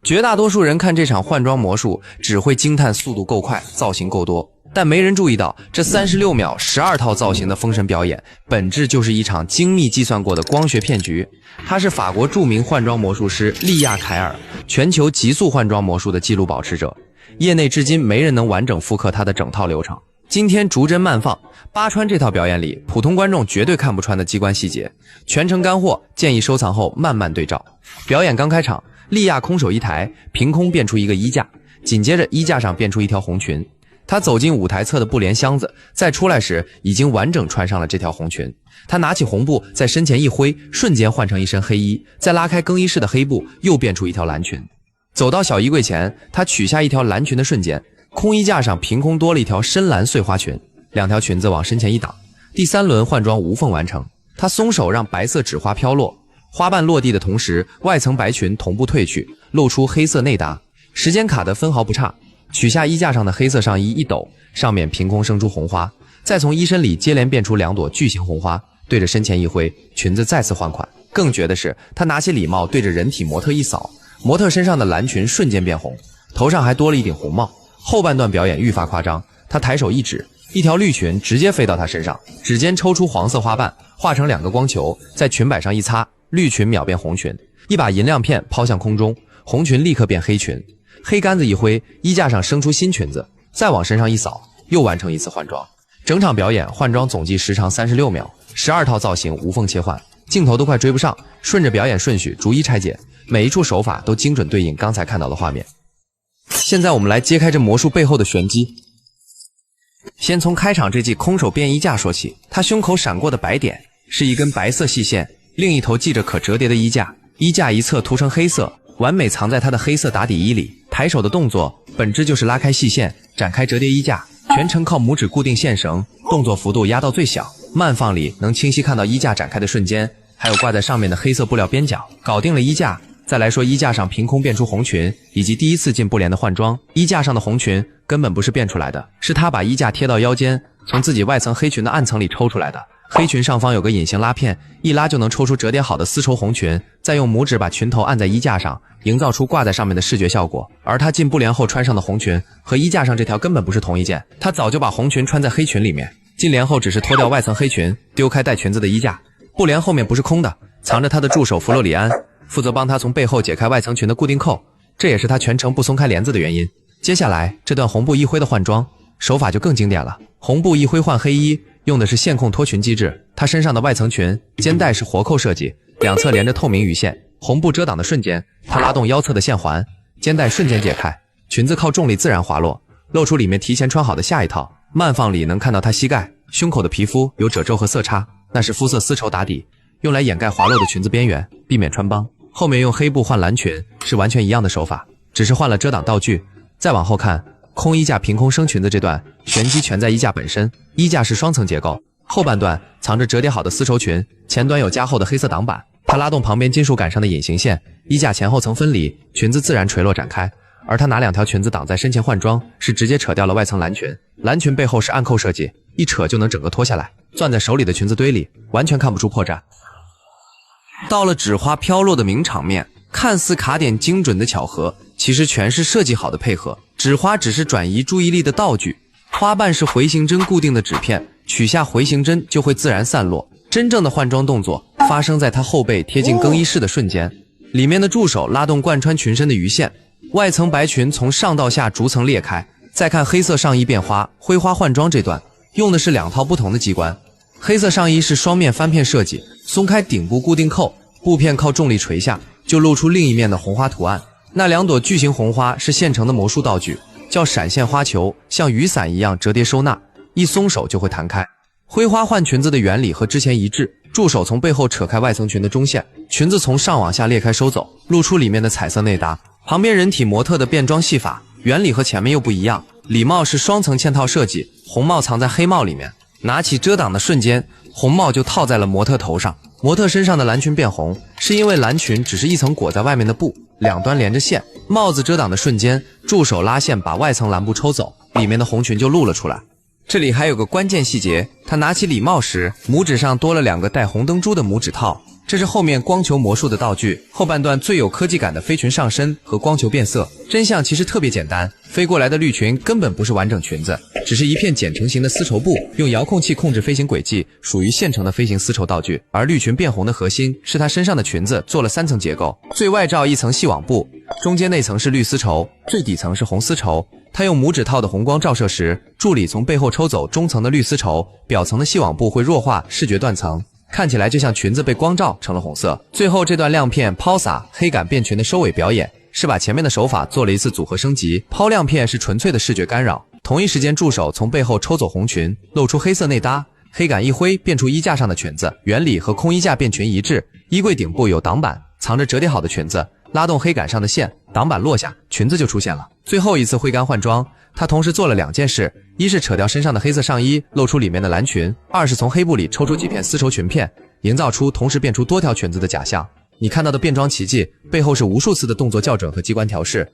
绝大多数人看这场换装魔术，只会惊叹速度够快，造型够多，但没人注意到，这36秒12套造型的封神表演，本质就是一场精密计算过的光学骗局。他是法国著名换装魔术师利亚凯尔，全球极速换装魔术的纪录保持者，业内至今没人能完整复刻他的整套流程。今天逐帧慢放，扒穿这套表演里普通观众绝对看不穿的机关细节，全程干货，建议收藏后慢慢对照。表演刚开场，利亚空手一抬，凭空变出一个衣架，紧接着衣架上变出一条红裙。他走进舞台侧的布帘箱子，再出来时已经完整穿上了这条红裙。他拿起红布在身前一挥，瞬间换成一身黑衣，再拉开更衣室的黑布，又变出一条蓝裙。走到小衣柜前，他取下一条蓝裙的瞬间，空衣架上凭空多了一条深蓝碎花裙，2条裙子往身前一挡，第3轮换装无缝完成。他松手让白色纸花飘落，花瓣落地的同时，外层白裙同步褪去，露出黑色内搭。时间卡得分毫不差，取下衣架上的黑色上衣一抖，上面凭空生出红花，再从衣身里接连变出2朵巨型红花，对着身前一挥，裙子再次换款。更绝的是，他拿起礼帽对着人体模特一扫，模特身上的蓝裙瞬间变红，头上还多了一顶红帽。后半段表演愈发夸张，他抬手一指，一条绿裙直接飞到他身上，指尖抽出黄色花瓣，化成2个光球，在裙摆上一擦，绿裙秒变红裙，一把银亮片抛向空中，红裙立刻变黑裙，黑杆子一挥，衣架上生出新裙子，再往身上一扫，又完成一次换装。整场表演换装总计时长36秒，12套造型无缝切换，镜头都快追不上，顺着表演顺序逐一拆解，每一处手法都精准对应刚才看到的画面。现在我们来揭开这魔术背后的玄机。先从开场这记空手变衣架说起，他胸口闪过的白点是一根白色细线，另一头系着可折叠的衣架，衣架一侧涂成黑色，完美藏在他的黑色打底衣里。抬手的动作本质就是拉开细线，展开折叠衣架，全程靠拇指固定线绳，动作幅度压到最小，慢放里能清晰看到衣架展开的瞬间，还有挂在上面的黑色布料边角。搞定了衣架，再来说衣架上凭空变出红裙，以及第一次进布帘的换装。衣架上的红裙根本不是变出来的，是他把衣架贴到腰间，从自己外层黑裙的暗层里抽出来的。黑裙上方有个隐形拉片，一拉就能抽出折叠好的丝绸红裙，再用拇指把裙头按在衣架上，营造出挂在上面的视觉效果。而他进布帘后穿上的红裙和衣架上这条根本不是同一件，他早就把红裙穿在黑裙里面，进帘后只是脱掉外层黑裙，丢开带裙子的衣架。布帘后面不是空的，藏着他的助手弗洛里安，负责帮他从背后解开外层裙的固定扣，这也是他全程不松开帘子的原因。接下来这段红布一挥的换装手法就更经典了，红布一挥换黑衣，用的是线控脱裙机制。他身上的外层裙肩带是活扣设计，两侧连着透明鱼线，红布遮挡的瞬间，他拉动腰侧的线环，肩带瞬间解开，裙子靠重力自然滑落，露出里面提前穿好的下一套。慢放里能看到他膝盖、胸口的皮肤有褶皱和色差，那是肤色丝绸打底，用来掩盖滑落的裙子边缘，避免穿帮。后面用黑布换蓝裙是完全一样的手法，只是换了遮挡道具。再往后看，空衣架凭空生裙子这段玄机全在衣架本身。衣架是双层结构，后半段藏着折叠好的丝绸裙，前端有加厚的黑色挡板，他拉动旁边金属杆上的隐形线，衣架前后层分离，裙子自然垂落展开。而他拿2条裙子挡在身前换装，是直接扯掉了外层蓝裙，蓝裙背后是暗扣设计，一扯就能整个脱下来，攥在手里的裙子堆里完全看不出破绽。到了纸花飘落的名场面，看似卡点精准的巧合，其实全是设计好的配合。纸花只是转移注意力的道具，花瓣是回形针固定的纸片，取下回形针就会自然散落。真正的换装动作发生在他后背贴近更衣室的瞬间，里面的助手拉动贯穿裙身的鱼线，外层白裙从上到下逐层裂开。再看黑色上衣变花挥花换装这段，用的是2套不同的机关。黑色上衣是双面翻片设计，松开顶部固定扣，布片靠重力垂下，就露出另一面的红花图案。那2朵巨型红花是现成的魔术道具，叫闪现花球，像雨伞一样折叠收纳，一松手就会弹开。挥花换裙子的原理和之前一致，助手从背后扯开外层裙的中线，裙子从上往下裂开收走，露出里面的彩色内搭。旁边人体模特的变装戏法原理和前面又不一样，礼帽是双层嵌套设计，红帽藏在黑帽里面，拿起遮挡的瞬间，红帽就套在了模特头上。模特身上的蓝裙变红，是因为蓝裙只是一层裹在外面的布，两端连着线。帽子遮挡的瞬间，助手拉线把外层蓝布抽走，里面的红裙就露了出来。这里还有个关键细节，他拿起礼帽时，拇指上多了2个带红灯珠的拇指套，这这是后面光球魔术的道具，后半段最有科技感的飞裙上身和光球变色。真相其实特别简单，飞过来的绿裙根本不是完整裙子，只是一片剪成型的丝绸布，用遥控器控制飞行轨迹，属于现成的飞行丝绸道具。而绿裙变红的核心是它身上的裙子做了3层结构，最外罩一层细网布，中间那层是绿丝绸，最底层是红丝绸。它用拇指套的红光照射时，助理从背后抽走中层的绿丝绸，表层的细网布会弱化视觉断层，看起来就像裙子被光照成了红色。最后这段亮片抛洒黑杆变裙的收尾表演，是把前面的手法做了一次组合升级。抛亮片是纯粹的视觉干扰，同一时间助手从背后抽走红裙，露出黑色内搭，黑杆一挥变出衣架上的裙子，原理和空衣架变裙一致。衣柜顶部有挡板，藏着折叠好的裙子，拉动黑杆上的线，挡板落下，裙子就出现了。最后一次挥杆换装，他同时做了2件事，一是扯掉身上的黑色上衣，露出里面的蓝裙；二是从黑布里抽出几片丝绸裙片，营造出同时变出多条裙子的假象。你看到的变装奇迹背后是无数次的动作校准和机关调试。